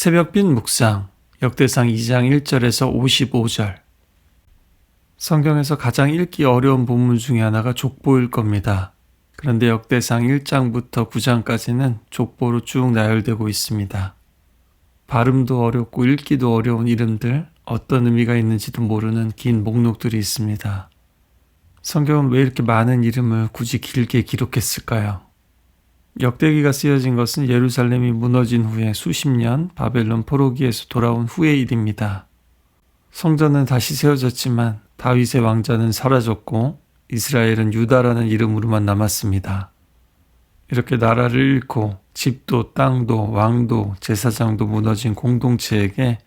새벽빛 묵상, 역대상 2장 1절에서 55절. 성경에서 가장 읽기 어려운 본문 중에 하나가 족보일 겁니다. 그런데 역대상 1장부터 9장까지는 족보로 쭉 나열되고 있습니다. 발음도 어렵고 읽기도 어려운 이름들, 어떤 의미가 있는지도 모르는 긴 목록들이 있습니다. 성경은 왜 이렇게 많은 이름을 굳이 길게 기록했을까요? 역대기가 쓰여진 것은 예루살렘이 무너진 후에 수십 년 바벨론 포로기에서 돌아온 후의 일입니다. 성전은 다시 세워졌지만 다윗의 왕자는 사라졌고 이스라엘은 유다라는 이름으로만 남았습니다. 이렇게 나라를 잃고 집도 땅도 왕도 제사장도 무너진 공동체에게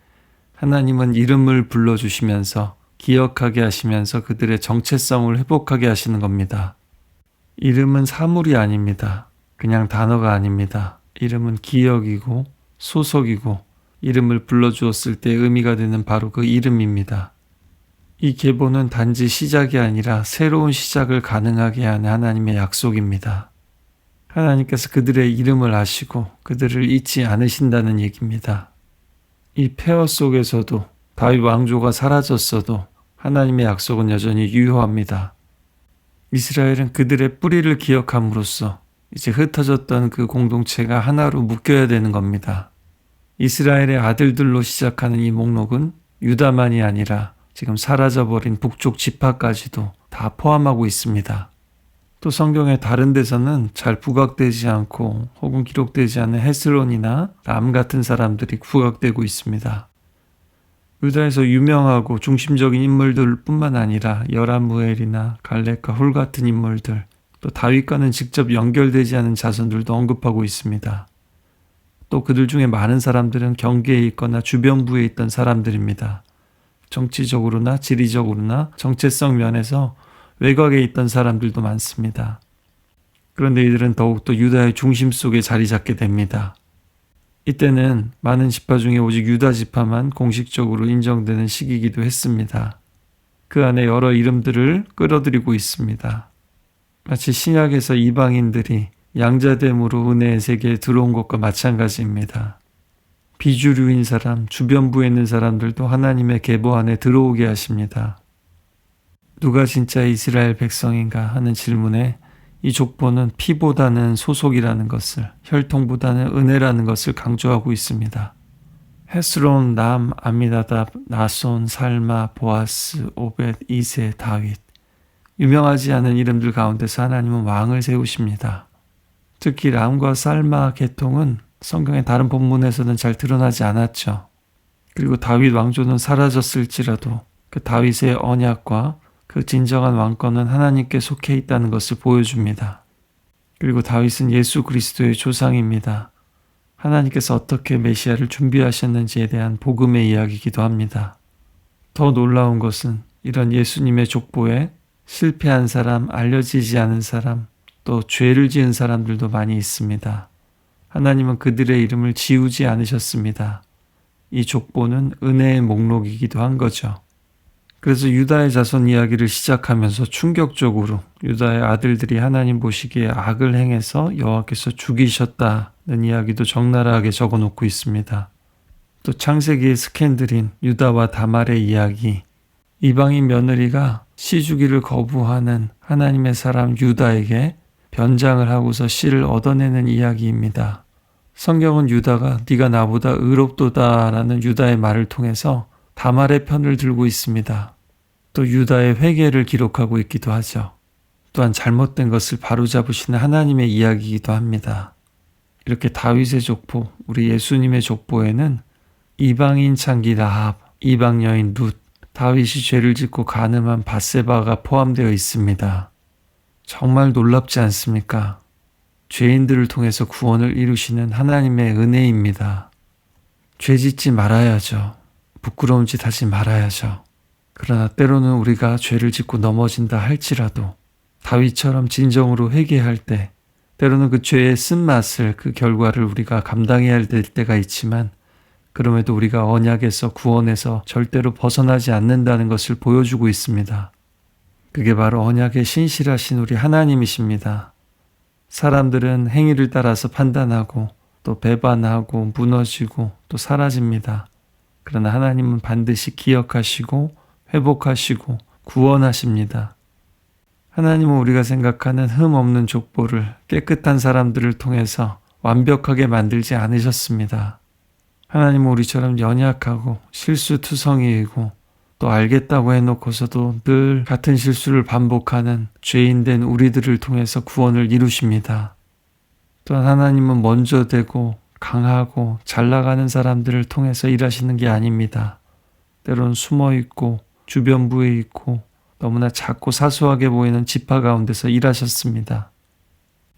하나님은 이름을 불러주시면서 기억하게 하시면서 그들의 정체성을 회복하게 하시는 겁니다. 이름은 사물이 아닙니다. 그냥 단어가 아닙니다. 이름은 기억이고 소속이고 이름을 불러주었을 때 의미가 되는 바로 그 이름입니다. 이 계보는 단지 시작이 아니라 새로운 시작을 가능하게 하는 하나님의 약속입니다. 하나님께서 그들의 이름을 아시고 그들을 잊지 않으신다는 얘기입니다. 이 폐허 속에서도 다윗 왕조가 사라졌어도 하나님의 약속은 여전히 유효합니다. 이스라엘은 그들의 뿌리를 기억함으로써 이제 흩어졌던 그 공동체가 하나로 묶여야 되는 겁니다. 이스라엘의 아들들로 시작하는 이 목록은 유다만이 아니라 지금 사라져버린 북쪽 지파까지도 다 포함하고 있습니다. 또 성경의 다른 데서는 잘 부각되지 않고 혹은 기록되지 않은 헤스론이나 람 같은 사람들이 부각되고 있습니다. 유다에서 유명하고 중심적인 인물들 뿐만 아니라 여라무엘이나 갈렙과 훌 같은 인물들, 또 다윗과는 직접 연결되지 않은 자손들도 언급하고 있습니다. 또 그들 중에 많은 사람들은 경계에 있거나 주변부에 있던 사람들입니다. 정치적으로나 지리적으로나 정체성 면에서 외곽에 있던 사람들도 많습니다. 그런데 이들은 더욱더 유다의 중심 속에 자리 잡게 됩니다. 이때는 많은 지파 중에 오직 유다 지파만 공식적으로 인정되는 시기이기도 했습니다. 그 안에 여러 이름들을 끌어들이고 있습니다. 마치 신약에서 이방인들이 양자됨으로 은혜의 세계에 들어온 것과 마찬가지입니다. 비주류인 사람, 주변부에 있는 사람들도 하나님의 계보 안에 들어오게 하십니다. 누가 진짜 이스라엘 백성인가 하는 질문에 이 족보는 피보다는 소속이라는 것을, 혈통보다는 은혜라는 것을 강조하고 있습니다. 헤스론, 람, 아미나답, 나손, 살마, 보아스, 오벳, 이세, 다윗. 유명하지 않은 이름들 가운데서 하나님은 왕을 세우십니다. 특히 람과 살마 계통은 성경의 다른 본문에서는 잘 드러나지 않았죠. 그리고 다윗 왕조는 사라졌을지라도 그 다윗의 언약과 그 진정한 왕권은 하나님께 속해 있다는 것을 보여줍니다. 그리고 다윗은 예수 그리스도의 조상입니다. 하나님께서 어떻게 메시아를 준비하셨는지에 대한 복음의 이야기이기도 합니다. 더 놀라운 것은 이런 예수님의 족보에 실패한 사람, 알려지지 않은 사람, 또 죄를 지은 사람들도 많이 있습니다. 하나님은 그들의 이름을 지우지 않으셨습니다. 이 족보는 은혜의 목록이기도 한 거죠. 그래서 유다의 자손 이야기를 시작하면서 충격적으로 유다의 아들들이 하나님 보시기에 악을 행해서 여호와께서 죽이셨다는 이야기도 적나라하게 적어놓고 있습니다. 또 창세기의 스캔들인 유다와 다말의 이야기, 이방인 며느리가 시주기를 거부하는 하나님의 사람 유다에게 변장을 하고서 씨를 얻어내는 이야기입니다. 성경은 유다가 네가 나보다 의롭도다 라는 유다의 말을 통해서 다말의 편을 들고 있습니다. 또 유다의 회개를 기록하고 있기도 하죠. 또한 잘못된 것을 바로잡으시는 하나님의 이야기이기도 합니다. 이렇게 다윗의 족보, 우리 예수님의 족보에는 이방인 창기 라합, 이방 여인 룻, 다윗이 죄를 짓고 간음한 밧세바가 포함되어 있습니다. 정말 놀랍지 않습니까? 죄인들을 통해서 구원을 이루시는 하나님의 은혜입니다. 죄 짓지 말아야죠. 부끄러운 짓 하지 말아야죠. 그러나 때로는 우리가 죄를 짓고 넘어진다 할지라도 다윗처럼 진정으로 회개할 때 때로는 그 죄의 쓴맛을, 그 결과를 우리가 감당해야 될 때가 있지만 그럼에도 우리가 언약에서 구원에서 절대로 벗어나지 않는다는 것을 보여주고 있습니다. 그게 바로 언약에 신실하신 우리 하나님이십니다. 사람들은 행위를 따라서 판단하고 또 배반하고 무너지고 또 사라집니다. 그러나 하나님은 반드시 기억하시고 회복하시고 구원하십니다. 하나님은 우리가 생각하는 흠 없는 족보를 깨끗한 사람들을 통해서 완벽하게 만들지 않으셨습니다. 하나님은 우리처럼 연약하고 실수투성이이고 또 알겠다고 해놓고서도 늘 같은 실수를 반복하는 죄인된 우리들을 통해서 구원을 이루십니다. 또한 하나님은 먼저 되고 강하고 잘 나가는 사람들을 통해서 일하시는 게 아닙니다. 때론 숨어있고 주변부에 있고 너무나 작고 사소하게 보이는 지파 가운데서 일하셨습니다.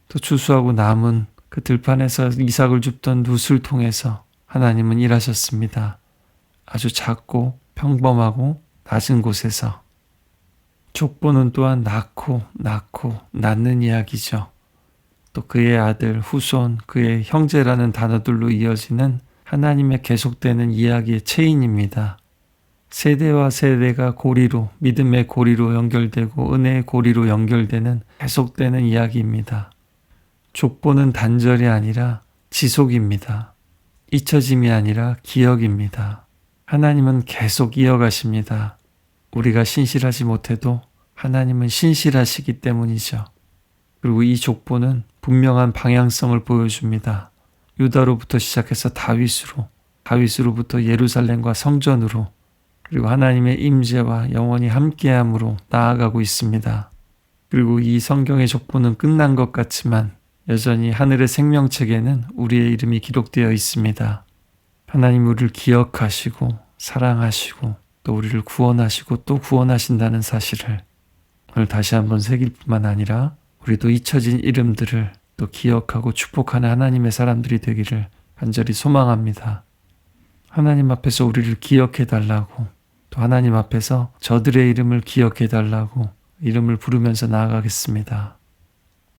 또 추수하고 남은 그 들판에서 이삭을 줍던 룻을 통해서 하나님은 일하셨습니다. 아주 작고 평범하고 낮은 곳에서. 족보는 또한 낳고 낳는 이야기죠. 또 그의 아들, 후손, 그의 형제라는 단어들로 이어지는 하나님의 계속되는 이야기의 체인입니다. 세대와 세대가 고리로, 믿음의 고리로 연결되고 은혜의 고리로 연결되는 계속되는 이야기입니다. 족보는 단절이 아니라 지속입니다. 잊혀짐이 아니라 기억입니다. 하나님은 계속 이어가십니다. 우리가 신실하지 못해도 하나님은 신실하시기 때문이죠. 그리고 이 족보는 분명한 방향성을 보여줍니다. 유다로부터 시작해서 다윗으로부터 예루살렘과 성전으로, 그리고 하나님의 임재와 영원히 함께함으로 나아가고 있습니다. 그리고 이 성경의 족보는 끝난 것 같지만 여전히 하늘의 생명책에는 우리의 이름이 기록되어 있습니다. 하나님 우리를 기억하시고 사랑하시고 또 우리를 구원하시고 또 구원하신다는 사실을 오늘 다시 한번 새길 뿐만 아니라 우리도 잊혀진 이름들을 또 기억하고 축복하는 하나님의 사람들이 되기를 간절히 소망합니다. 하나님 앞에서 우리를 기억해 달라고, 또 하나님 앞에서 저들의 이름을 기억해 달라고 이름을 부르면서 나아가겠습니다.